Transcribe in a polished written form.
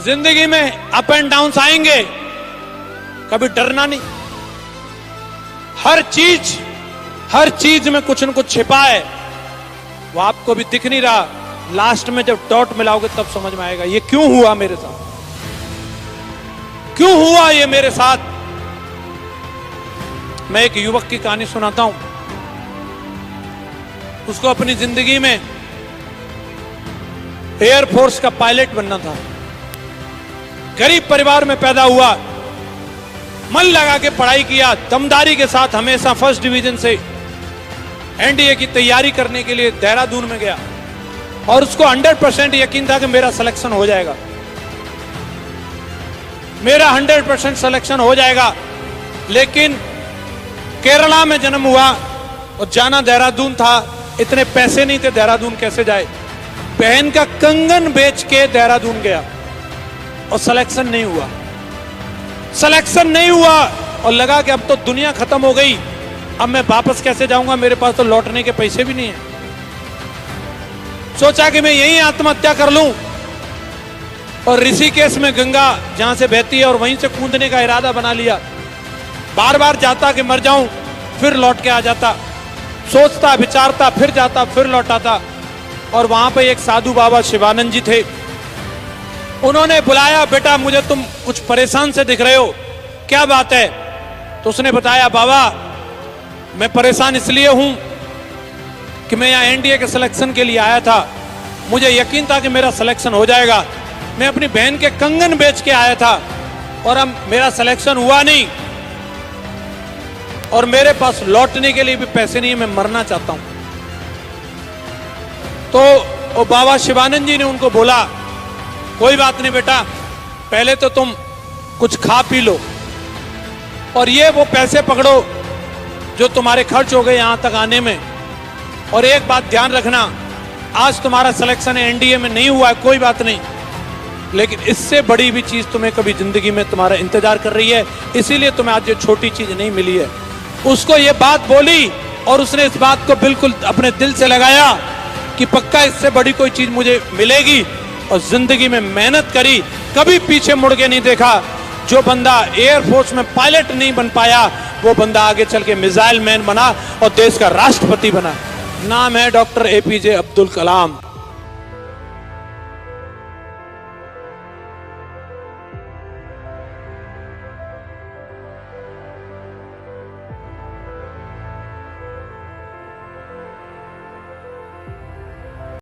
जिंदगी में up and downs आएंगे, कभी डरना नहीं। हर चीज में कुछ न कुछ छिपा है, वो आपको भी दिख नहीं रहा। लास्ट में जब डॉट मिलाओगे तब समझ में आएगा ये क्यों हुआ मेरे साथ, क्यों हुआ ये मेरे साथ। मैं एक युवक की कहानी सुनाता हूं। उसको अपनी जिंदगी में एयरफोर्स का पायलट बनना था। गरीब परिवार में पैदा हुआ, मन लगा के पढ़ाई किया, दमदारी के साथ हमेशा फर्स्ट डिवीजन से एनडीए की तैयारी करने के लिए देहरादून में गया और उसको 100% यकीन था कि मेरा सिलेक्शन हो जाएगा, मेरा 100% सिलेक्शन हो जाएगा। लेकिन केरला में जन्म हुआ और जाना देहरादून था, इतने पैसे नहीं थे, देहरादून कैसे जाए। बहन का कंगन बेच के देहरादून गया और सिलेक्शन नहीं हुआ, सिलेक्शन नहीं हुआ और लगा कि अब तो दुनिया खत्म हो गई, अब मैं वापस कैसे जाऊंगा, मेरे पास तो लौटने के पैसे भी नहीं है। सोचा कि मैं यहीं आत्महत्या कर लूं और ऋषिकेश में गंगा जहां से बहती है और वहीं से कूदने का इरादा बना लिया। बार बार जाता कि मर जाऊं, फिर लौट के आ जाता, सोचता विचारता, फिर जाता, फिर लौटाता। और वहां पे एक साधु बाबा शिवानंद जी थे, उन्होंने बुलाया, बेटा मुझे तुम कुछ परेशान से दिख रहे हो, क्या बात है। तो उसने बताया, बाबा मैं परेशान इसलिए हूं कि मैं यहां एनडीए के सिलेक्शन के लिए आया था, मुझे यकीन था कि मेरा सिलेक्शन हो जाएगा। मैं अपनी बहन के कंगन बेच के आया था और अब मेरा सिलेक्शन हुआ नहीं और मेरे पास लौटने के लिए भी पैसे नहीं है, मैं मरना चाहता हूं। तो बाबा शिवानंद जी ने उनको बोला, कोई बात नहीं बेटा, पहले तो तुम कुछ खा पी लो और ये वो पैसे पकड़ो जो तुम्हारे खर्च हो गए यहां तक आने में। और एक बात ध्यान रखना, आज तुम्हारा सिलेक्शन एनडीए में नहीं हुआ है, कोई बात नहीं, लेकिन इससे बड़ी भी चीज तुम्हें कभी जिंदगी में तुम्हारा इंतजार कर रही है, इसीलिए तुम्हें आज ये छोटी चीज नहीं मिली है। उसको ये बात बोली और उसने इस बात को बिल्कुल अपने दिल से लगाया कि पक्का इससे बड़ी कोई चीज मुझे मिलेगी, और जिंदगी में मेहनत करी, कभी पीछे मुड़ के नहीं देखा। जो बंदा एयरफोर्स में पायलट नहीं बन पाया, वो बंदा आगे चल के मिसाइल मैन बना और देश का राष्ट्रपति बना। नाम है डॉक्टर एपीजे अब्दुल कलाम।